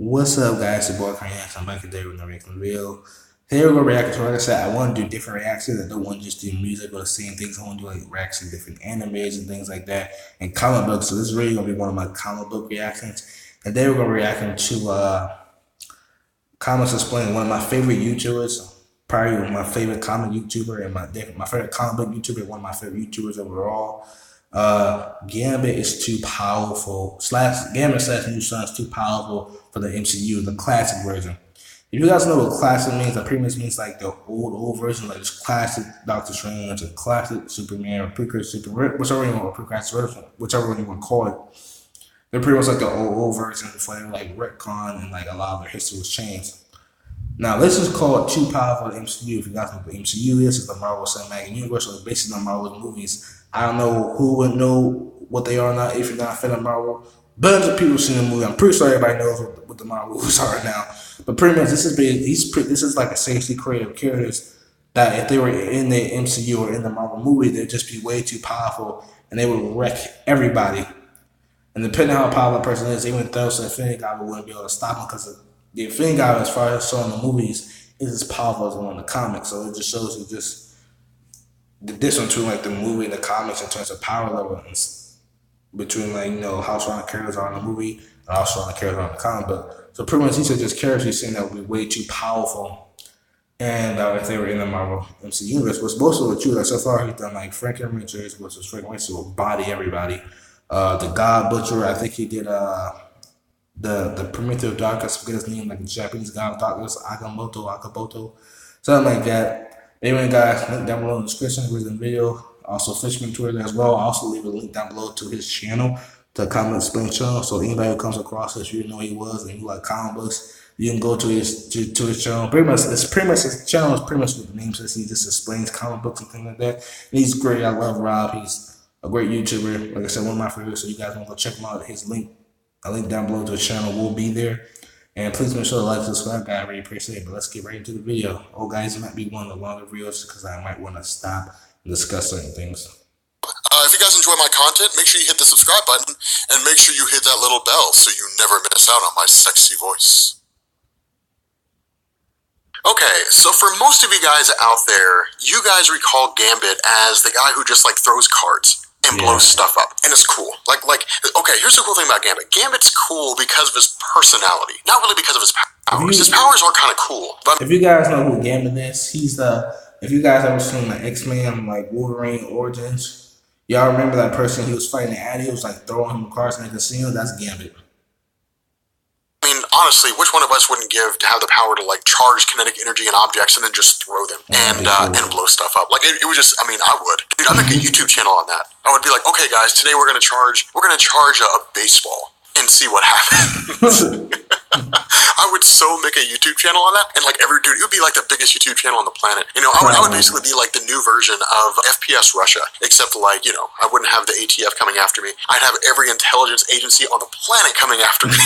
What's up, guys? It's your boy Kanye. I'm back today with another reaction video. Today we're gonna react to, like I said, I want to do different reactions. I don't want to just do music or the same things. I want to do like reactions to different animes and things like that, and comic books. So this is really gonna be one of my comic book reactions. And then we're gonna react to Comics Explained, one of my favorite YouTubers, probably my favorite comic YouTuber, and my favorite comic book YouTuber, one of my favorite YouTubers overall. Gambit is too powerful. Gambit / New Sun is too powerful for the MCU, the classic version. If you guys know what classic means, that pretty much means like the old version, like this classic Doctor Strange, a classic Superman, or precursor Superman, whichever you want, precursor version, whichever one you want to call it. They're pretty much like the old version before they were like retcon and like a lot of their history was changed. Now, this is called too powerful for the MCU. If you guys know what the MCU is, it's the Marvel Cinematic Universe, so it's basically the Marvel movies. I don't know who would know what they are now if you're not a fan of Marvel. Billions of people seen the movie. I'm pretty sure everybody knows what the Marvel movies are now. But pretty much, this is like a safety creative characters that if they were in the MCU or in the Marvel movie, they'd just be way too powerful and they would wreck everybody. And depending on how powerful a person is, even Thanos and Infinity God wouldn't be able to stop him because the Infinity God, as far as shown in the movies, is as powerful as the one in the comics. So it just shows you just the difference between like the movie and the comics in terms of power level between like, you know, how strong the characters are in the movie and how strong the characters are in the comic book. So pretty much these are just characters you're saying that would be way too powerful, and if they were in the Marvel MCU universe, which most of the true. Like so far he's done like Frank Richards, which is Frank Richards will body everybody. The God Butcher, I think he did the primitive darkness, I forget his name, like the Japanese god of darkness, Akaboto, something like that. Anyway, guys, link down below in the description with the video. Also, Fishman Twitter as well. I'll also leave a link down below to his channel, the Comic Explained channel. So anybody who comes across this, you didn't know who he was, and you like comic books, you can go to his channel. His channel is pretty much what the name says. He just explains comic books and things like that. And he's great. I love Rob. He's a great YouTuber. Like I said, one of my favorites. So you guys want to go check him out. His link, a link down below to his channel will be there. And please make sure to like and subscribe, guys. I really appreciate it. But let's get right into the video. Oh, guys, it might be one of the longer videos because I might want to stop and discuss certain things. If you guys enjoy my content, make sure you hit the subscribe button and make sure you hit that little bell so you never miss out on my sexy voice. Okay, so for most of you guys out there, you guys recall Gambit as the guy who just like throws cards and blows stuff up, and it's cool. Okay, here's the cool thing about Gambit. Gambit's cool because of his personality, not really because of his powers. His powers are kind of cool. But if you guys know who Gambit is, he's the. If you guys ever seen the X-Men like Wolverine Origins, y'all remember that person he was fighting at? He was like throwing him cards in the casino. That's Gambit. I mean, honestly, which one of us wouldn't give to have the power to like charge kinetic energy in objects and then just throw them and blow stuff up? Like it was just, I mean, I would. Dude, I'd make a YouTube channel on that. I would be like, okay, guys, today we're gonna charge a baseball and see what happens. I would so make a YouTube channel on that, and like every dude, it would be like the biggest YouTube channel on the planet. You know, I would basically be like the new version of FPS Russia, except like, you know, I wouldn't have the ATF coming after me. I'd have every intelligence agency on the planet coming after me.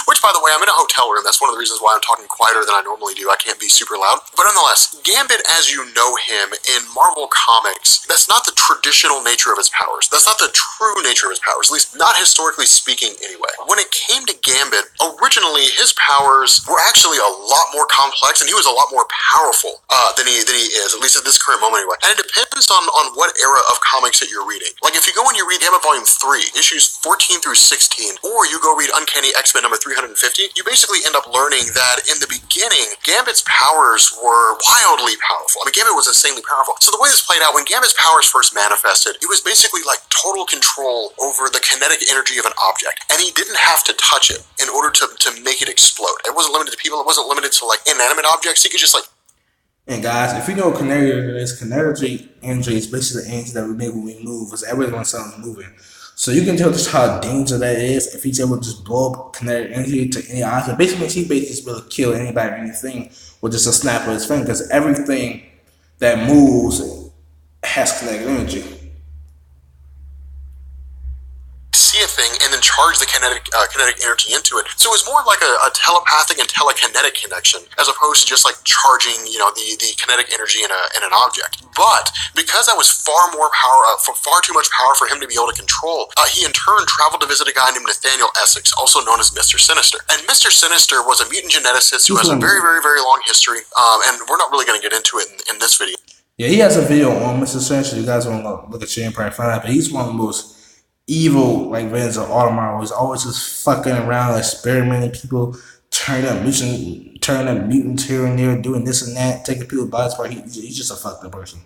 Which, by the way, I'm in a hotel room. That's one of the reasons why I'm talking quieter than I normally do. I can't be super loud. But nonetheless, Gambit, as you know him in Marvel Comics, that's not the traditional nature of his powers. That's not the true nature of his powers, at least not historically speaking anyway. When it came to Gambit, originally his powers were actually a lot more complex, and he was a lot more powerful than he is, at least at this current moment anyway. And it depends on what era of comics that you're reading. Like if you go and you read Gambit Volume 3, issues 14 through 16, or you go read Uncanny X-Men number 350, you basically end up learning that in the beginning, Gambit's powers were wildly powerful. I mean, Gambit was insanely powerful. So the way this played out, when Gambit's powers first manifested, it was basically like total control over the kinetic energy of an object, and he didn't have to touch it in order to make it explode. It wasn't limited to people. It wasn't limited to like inanimate objects. He could just like. And guys, if you know what kinetic energy is, basically the energy that we make when we move, because everyone sounds moving. So you can tell just how dangerous that is if he's able to just blow up kinetic energy to any object. Basically, he basically able to kill anybody or anything with just a snap of his finger, because everything that moves has kinetic energy. See a thing and then charge the kinetic energy into it. So it was more like a telepathic and telekinetic connection, as opposed to just like charging, you know, the kinetic energy in an object. But because that was far too much power for him to be able to control, he in turn traveled to visit a guy named Nathaniel Essex, also known as Mr. Sinister. And Mr. Sinister was a mutant geneticist who He's has a one. very, very, very long history, and we're not really going to get into it in this video. Yeah, he has a video on Mr. Sinister. You guys want to look at your Empire find out. But he's one of the most evil like villains of Audemars. He's always just fucking around, experimenting people, turning up mutants here and there, doing this and that, taking people's bodies apart. He's just a fucked up person.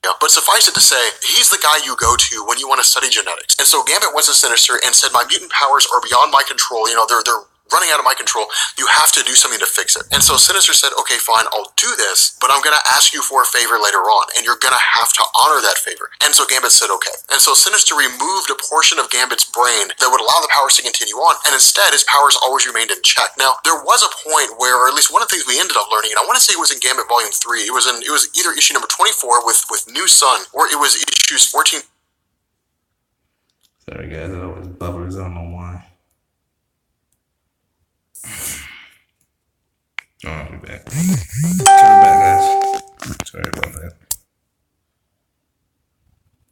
Yeah, but suffice it to say, he's the guy you go to when you want to study genetics. And so Gambit went to Sinister and said, my mutant powers are beyond my control. You know, they're running out of my control. You have to do something to fix it. And so Sinister said, okay, fine, I'll do this, but I'm going to ask you for a favor later on, and you're going to have to honor that favor. And so Gambit said, okay. And so Sinister removed a portion of Gambit's brain that would allow the powers to continue on, and instead his powers always remained in check. Now, there was a point where, or at least one of the things we ended up learning, and I want to say it was in Gambit Volume 3, it was either issue number 24 with New Sun, or it was issues 14. Sorry guys, I always buffers, I don't know why. Oh, I'll be back. Coming back, guys. Sorry about that.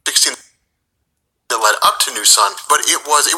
16 that led up to New Sun, but it was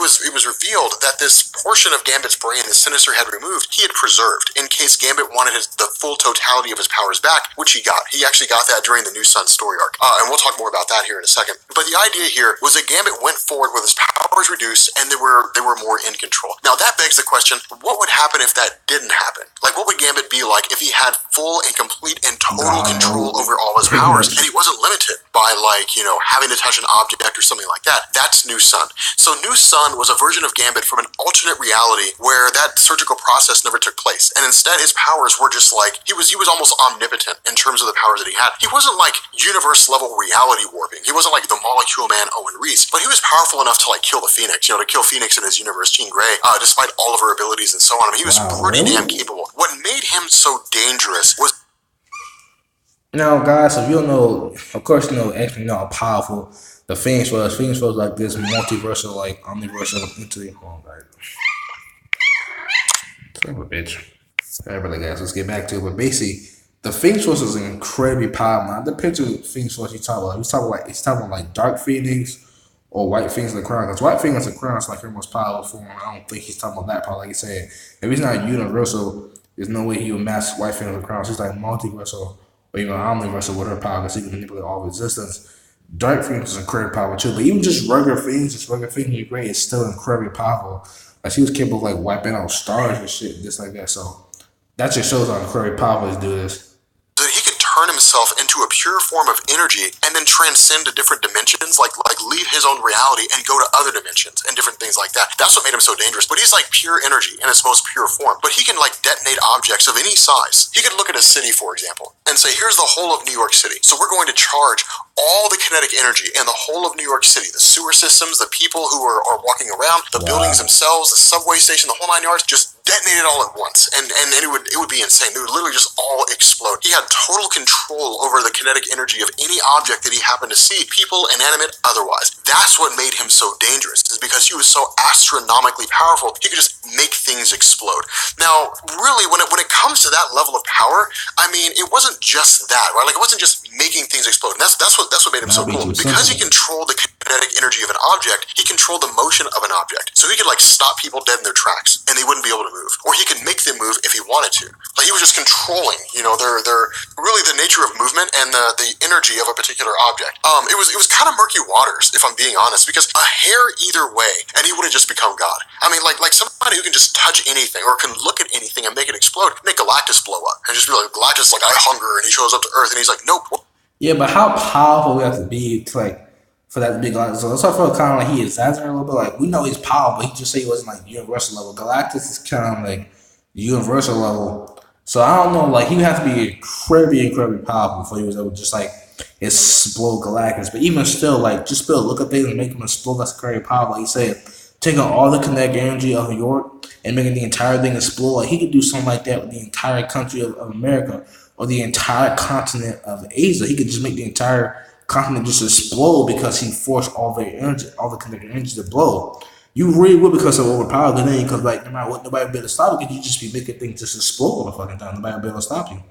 revealed that this portion of Gambit's brain that Sinister had removed, he had preserved in case Gambit wanted the full totality of his powers back, which he got. He actually got that during the New Sun story arc, and we'll talk more about that here in a second. But the idea here was that Gambit went forward with his powers reduced, and they were more in control. Now that begs the question: what would happen if that didn't happen? Like, what would Gambit be like if he had full and complete and total control over all his powers, and he wasn't limited by, like, you know, having to touch an object or something like that? That's New Sun. So New Sun was a version of Gambit from an alternate reality where that surgical process never took place, and instead his powers were just like, he was almost omnipotent in terms of the powers that he had. He wasn't like universe level reality warping. He wasn't like the Molecule Man Owen Reese, but he was powerful enough to like kill the Phoenix, you know, to kill Phoenix in his universe, Jean Grey, despite all of her abilities and so on. I mean, he was pretty damn capable. What made him so dangerous was... Now, guys, if you don't know, of course, you know, actually know how powerful the Phoenix was. Phoenix was like this multiversal, like omniversal entity. Oh, right. Son of a bitch. Alright, guys, let's get back to it. But basically, the Phoenix Force is incredibly powerful. Now, the picture of Phoenix Force you talk about, he's talking about like Dark Phoenix or White Phoenix in the Crown. Because White Phoenix in the Crown is like her most powerful form. I don't think he's talking about that part. Like he said, if he's not universal, there's no way he would match White Phoenix in the Crown. She's like multiversal or even omniversal with her power because he can manipulate all resistance. Dark Phoenix is incredibly powerful too. But even just regular Phoenix Grey is still incredibly powerful. Like, she was capable of like wiping out stars and shit, just like that. So that just shows how incredibly powerful this dude is. That he could turn himself into a pure form of energy and then transcend to different dimensions, like leave his own reality and go to other dimensions and different things like that. That's what made him so dangerous. But he's like pure energy in its most pure form. But he can like detonate objects of any size. He could look at a city, for example, and say, here's the whole of New York City. So we're going to charge all the kinetic energy in the whole of New York City, the sewer systems, the people who are walking around, the buildings themselves, the subway station, the whole 9 yards, just detonate it all at once. And it would be insane. It would literally just all explode. He had total control over the kinetic energy of any object that he happened to see, people, inanimate, otherwise. That's what made him so dangerous, is because he was so astronomically powerful, he could just make things explode. Now, really, when it comes to that level of power, I mean, it wasn't just that, right? Like, it wasn't just making things explode. And that's what made him so cool. Because he controlled the kinetic energy of an object, he controlled the motion of an object. So he could like stop people dead in their tracks, and they wouldn't be able to move. Or he could make them move if he wanted to. Like, he was just controlling, you know, their really the nature of movement and the energy of a particular object. It was kind of murky waters, if I'm being honest, because a hair either way, and he would have just become God. I mean, like somebody who can just touch anything or can look at anything and make it explode, make Galactus blow up, and just be like, Galactus is like, I hunger, and he shows up to Earth, and he's like, nope. Yeah, but how powerful we have to be to like for that to be Galactus? So that's why I feel kind of like he exaggerated a little bit. Like, we know he's powerful, but he just say he wasn't like universal level. Galactus is kind of like universal level. So I don't know, like, he would have to be incredibly powerful before he was able to just like explode Galactus. But even still, like, just be able to look at things and make them explode. That's incredibly powerful. Like he said, taking all the kinetic energy of New York and making the entire thing explode. Like, he could do something like that with the entire country of America or the entire continent of Asia. He could just make the entire continent just explode because he forced all the energy, all the kinetic energy to blow. You really would because of overpowered the name, because like no matter what, nobody would be able to stop it because you just be making things just explode all the fucking time. Nobody would be able to stop you.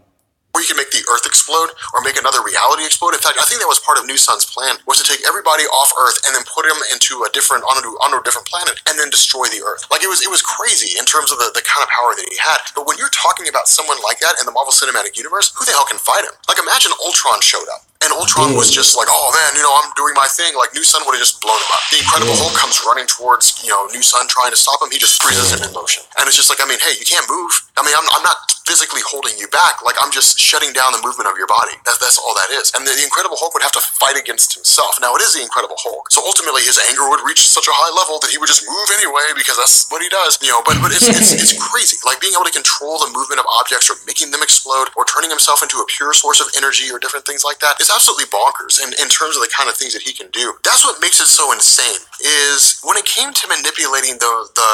where you can make the Earth explode or make another reality explode. In fact, I think that was part of New Sun's plan, was to take everybody off Earth and then put them into a different onto a different planet and then destroy the Earth. Like it was crazy in terms of the kind of power that he had. But when you're talking about someone like that in the Marvel Cinematic Universe, who the hell can fight him? Like imagine Ultron showed up. And Ultron was just like, oh man, I'm doing my thing. Like New Sun would have just blown him up. The Incredible Hulk comes running towards, New Sun trying to stop him. He just freezes him in motion. And it's just like, hey, you can't move. I'm not physically holding you back. Like I'm just shutting down the movement of your body. That's all that is. And the Incredible Hulk would have to fight against himself. Now it is the Incredible Hulk. So ultimately his anger would reach such a high level that he would just move anyway because that's what he does. But it's crazy. Like being able to control the movement of objects or making them explode or turning himself into a pure source of energy or different things like that is absolutely bonkers in terms of the kind of things that he can do. That's what makes it so insane, is when it came to manipulating the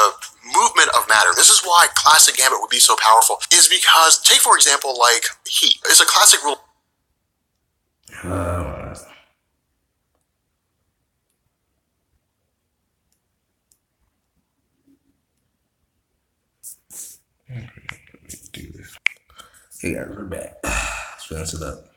movement of matter. This is why classic Gambit would be so powerful, is because, take for example, like heat. It's a classic rule. Do this. Hey guys, we're back. Let's finish it up.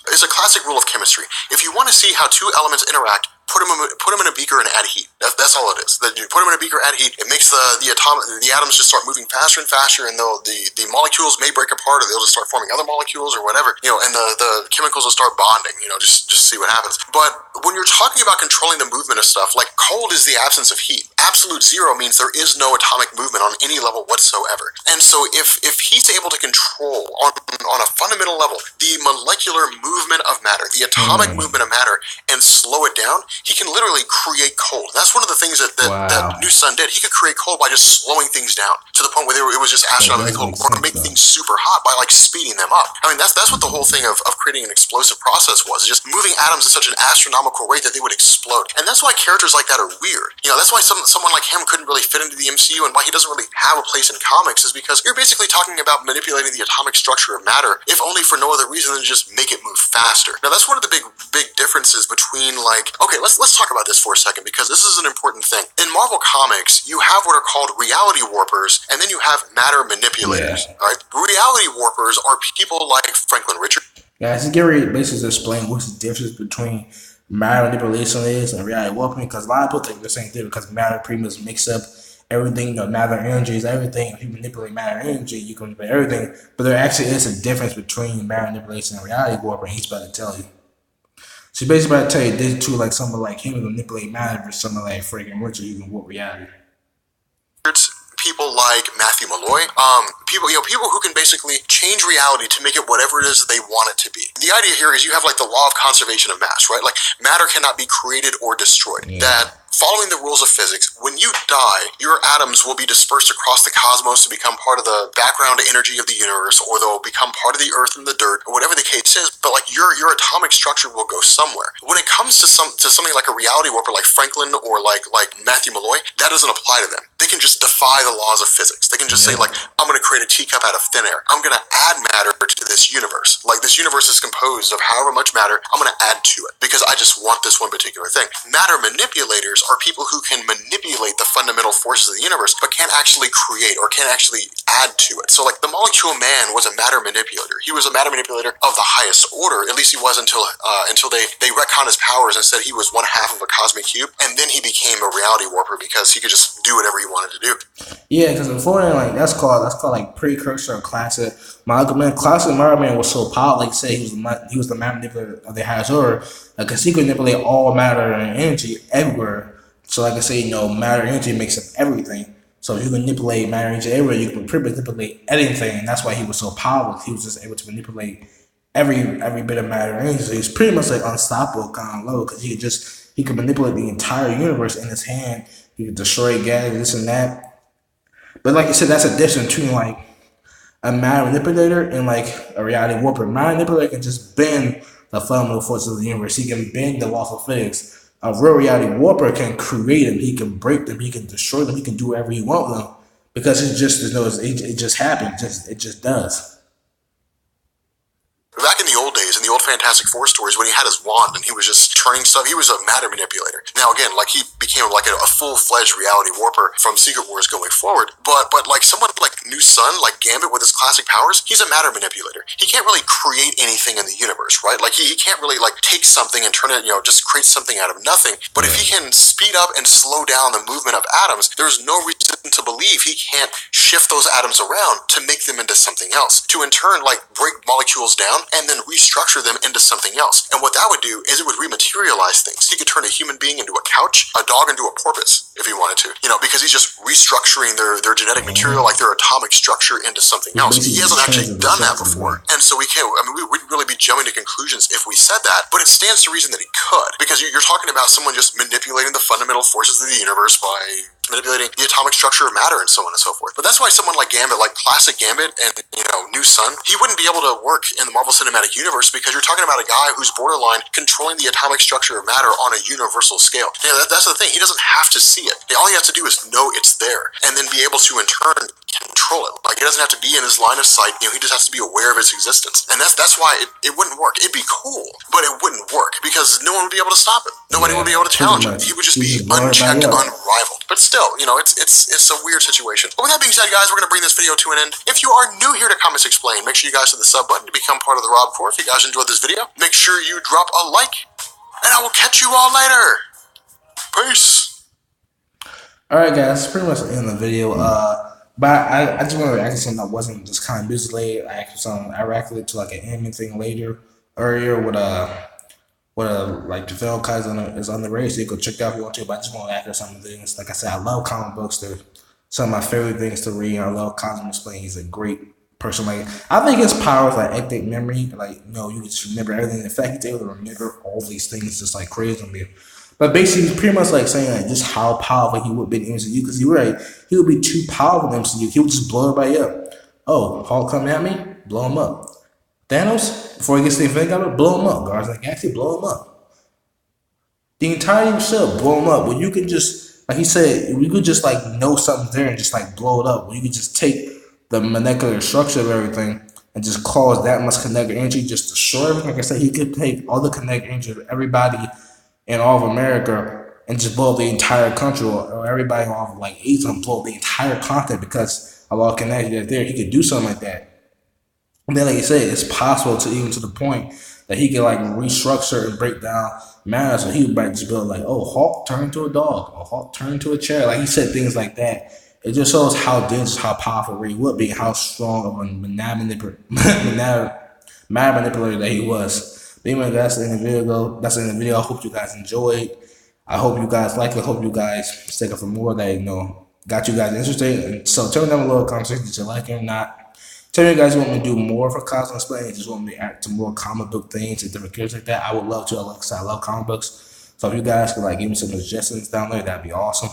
It's a classic rule of chemistry. If you want to see how two elements interact, put them in a beaker and add heat. That's all it is. You put them in a beaker, add heat. It makes the atoms just start moving faster and faster, and the molecules may break apart, or they'll just start forming other molecules or whatever. And the chemicals will start bonding. Just see what happens. But when you're talking about controlling the movement of stuff, like cold is the absence of heat. Absolute zero means there is no atomic movement on any level whatsoever. And so if he's able to control on a fundamental level the molecular movement of matter, the atomic movement of matter, and slow it down, he can literally create cold. That's one of the things that New Sun did. He could create cold by just slowing things down to the point where it was just astronomically cold, or make things super hot by like speeding them up. That's what the whole thing of creating an explosive process was, just moving atoms at such an astronomical rate that they would explode. And that's why characters like that are weird. That's why someone like him couldn't really fit into the MCU, and why he doesn't really have a place in comics, is because you're basically talking about manipulating the atomic structure of matter, if only for no other reason than to just make it move faster. Now that's one of the big differences between, like, okay, let's talk about this for a second, because this is an important thing. In Marvel Comics, you have what are called reality warpers, and then you have matter manipulators. All right, reality warpers are people like Franklin Richards. Yeah, just Gary basically explain what's the difference between matter manipulation is and reality warping, because a lot of people think the same thing, because matter pretty much makes up everything. Matter energy is everything. If you manipulate matter energy, you can manipulate everything. But there actually is a difference between matter manipulation and reality warping. He's about to tell you. So basically about to tell you this too, like someone like him can manipulate matter, versus someone like Franklin Richards, you can warp reality. People like Matthew Malloy, people who can basically change reality to make it whatever it is that they want it to be. The idea here is you have like the law of conservation of mass, right? Like matter cannot be created or destroyed. That following the rules of physics, when you die, your atoms will be dispersed across the cosmos to become part of the background energy of the universe, or they'll become part of the earth and the dirt, or whatever the case is. But like your atomic structure will go somewhere. When it comes to something like a reality warper, like Franklin or like Matthew Malloy, that doesn't apply to them. They can just defy the laws of physics. They can just say, like, I'm going to create a teacup out of thin air. I'm going to add matter to this universe. Like, this universe is composed of however much matter. I'm going to add to it because I just want this one particular thing. Matter manipulators are people who can manipulate the fundamental forces of the universe, but can't actually create or can't actually add to it. So, like, the Molecule Man was a matter manipulator. He was a matter manipulator of the highest order. At least he was until they retconned his powers and said he was one half of a cosmic cube, and then he became a reality warper because he could just do whatever he wanted to do. Yeah, because before then, like that's called like precursor of classic Marvel Man. Classic Marvel Man was so powerful, like say he was the matter manipulator of the highest order, because he could manipulate all matter and energy everywhere. So like I say, matter and energy makes up everything. So if you can manipulate matter and energy everywhere, you can pretty much manipulate anything. And that's why he was so powerful. He was just able to manipulate every bit of matter and energy. So he's pretty much like unstoppable kind of low, because he could manipulate the entire universe in his hand. He could destroy gas, this and that. But like you said, that's a difference between like a matter manipulator and like a reality warper. Matter manipulator can just bend the fundamental forces of the universe. He can bend the laws of physics. A real reality warper can create them. He can break them. He can destroy them. He can do whatever he wants with them, because it just happens. It just does. Back in the old days, in the old Fantastic Four stories when he had his wand and he was just turning stuff. He was a matter manipulator. Now again, like he became like a full-fledged reality warper from Secret Wars going forward. But like someone like New Sun, like Gambit with his classic powers, he's a matter manipulator. He can't really create anything in the universe, right? Like he can't really like take something and turn it, just create something out of nothing. But if he can speed up and slow down the movement of atoms, there's no reason to believe he can't shift those atoms around to make them into something else, to in turn like break molecules down and then restructure them into something else. And what that would do is it would rematerialize things. He could turn a human being into a couch, a dog into a porpoise if he wanted to, because he's just restructuring their genetic material, like their atomic structure, into something else. He hasn't actually done that before. And so we can't, we wouldn't really be jumping to conclusions if we said that, but it stands to reason that he could, because you're talking about someone just manipulating the fundamental forces of the universe by manipulating the atomic structure of matter and so on and so forth. But that's why someone like Gambit, like classic Gambit and, New Sun, he wouldn't be able to work in the Marvel Cinematic Universe because you're talking about a guy who's borderline controlling the atomic structure of matter on a universal scale. That's the thing. He doesn't have to see it. All he has to do is know it's there and then be able to in turn control it. Like, it doesn't have to be in his line of sight. He just has to be aware of its existence. And that's why it wouldn't work. It'd be cool, but it wouldn't work because no one would be able to stop it. Nobody would be able to challenge it. He would just be unchecked, unrivaled. But still, it's a weird situation. But with that being said, guys, we're going to bring this video to an end. If you are new here to Comics Explain, make sure you guys hit the sub button to become part of the Rob Corps. If you guys enjoyed this video, make sure you drop a like, and I will catch you all later. Peace. Alright, guys, that's pretty much the end of the video. But I just want to react to something that wasn't just kind of music related. I reacted to like an anime thing earlier with like Javel Kai is on the race. So you can check out if you want to. But I just want to react to some things. Like I said, I love comic books. They're some of my favorite things to read. I love Cosmo Explain. He's a great person. Like, I think his power is like ectic memory. Like, you can just remember everything. In fact, he's able to remember all these things just like crazy on me. But basically, he's pretty much like saying like just how powerful he would be in MCU, because he would be too powerful in MCU. He would just blow everybody up. Oh, Hulk coming at me, blow him up. Thanos, before he gets the Infinity Gauntlet, blow him up. Guardians of the Galaxy, blow him up. The entire himself, blow him up. When you can just, like he said, you could just like know something's there and just like blow it up. When you could just take the molecular structure of everything and just cause that much kinetic energy, just destroy everything. Like I said, he could take all the kinetic energy of everybody in all of America and just blow up the entire country, or everybody off of like AIDS and blow up the entire continent because of all connection that's there. He could do something like that. And then, like you said, it's possible to even to the point that he can like restructure and break down matter. So he would just build like, oh, Hulk turned into a dog, or Hulk turned into a chair. Like, he said things like that. It just shows how dense, how powerful he would be, how strong of a matter manipulator that he was. But anyway, that's the end of the video. That's the end of the video. I hope you guys enjoyed. I hope you guys like it. I hope you guys stick up for more that got you guys interested. And so tell me down below in the comment section if you like it or not. Tell me you guys want me to do more for Cosmo Explain. Just want me to act to more comic book things and different characters like that. I would love to. I love comic books. So if you guys could like give me some suggestions down there, that'd be awesome.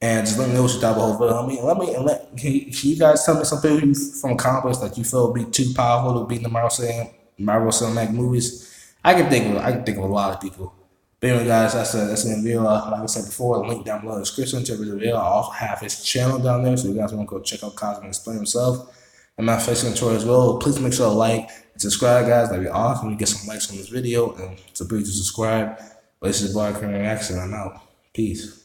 And just let me know what you thought about the whole video. Can you guys tell me something from comic books that you feel would be too powerful to be in the Marvel Cinematic movies? I can think of a lot of people. But anyway, guys, that's the video. Like I said before, the link down below in the description to the video. I also have his channel down there, so you guys want to go check out Cosmo Explain himself and my face control as well. Please make sure to like and subscribe, guys. That'd be awesome. You get some likes on this video, and so please subscribe. But this is Black Reaction. I'm out. Peace.